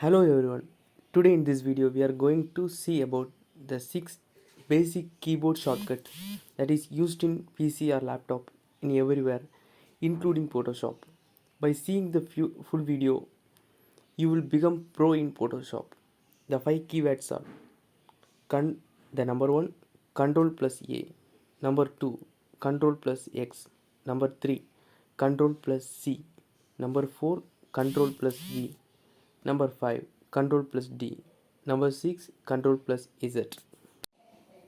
Hello everyone. Today in this video we are going to see about the 6 basic keyboard shortcut that is used in PC or laptop in everywhere including Photoshop. By seeing the full video you will become pro in Photoshop. The 5 keywords are the number 1 Control plus A, number 2 Control plus X, number 3 Control plus C, number 4 Control plus V, number 5 Control plus D, number 6 Control plus Z.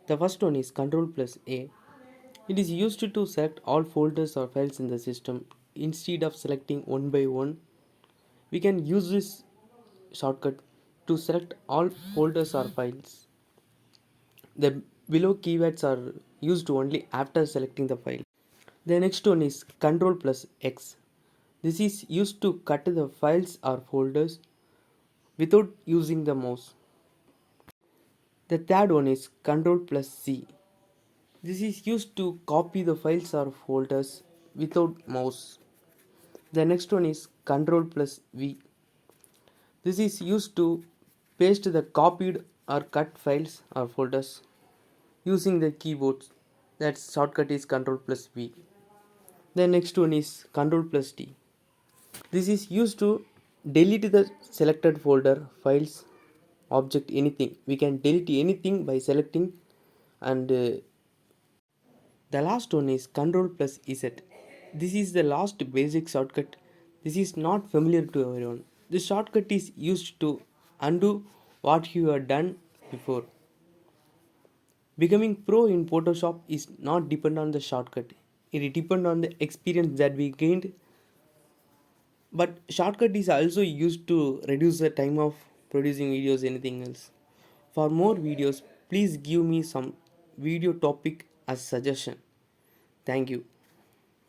The first one is Control plus A. It is used to select all folders or files in the system. Instead of selecting one by one, we can use this shortcut to select all folders or files. The below keywords are used only after selecting the file. The next one is Control plus X. This is used to cut the files or folders without using the mouse. The third one is Control plus C. This is used to copy the files or folders without mouse. The next one is Control plus V. This is used to paste the copied or cut files or folders using the keyboard. That shortcut is Control plus V. The next one is Control plus D. This is used to delete the selected folder, files, object, anything. We can delete anything by selecting. And the last one is Control plus Z. This is the last basic shortcut. This is not familiar to everyone. This shortcut is used to undo what you have done before. Becoming pro in Photoshop is not depend on the shortcut. It depends on the experience that we gained. But shortcut is also used to reduce the time of producing videos, anything else. For more videos, please give me some video topic as suggestion. Thank you.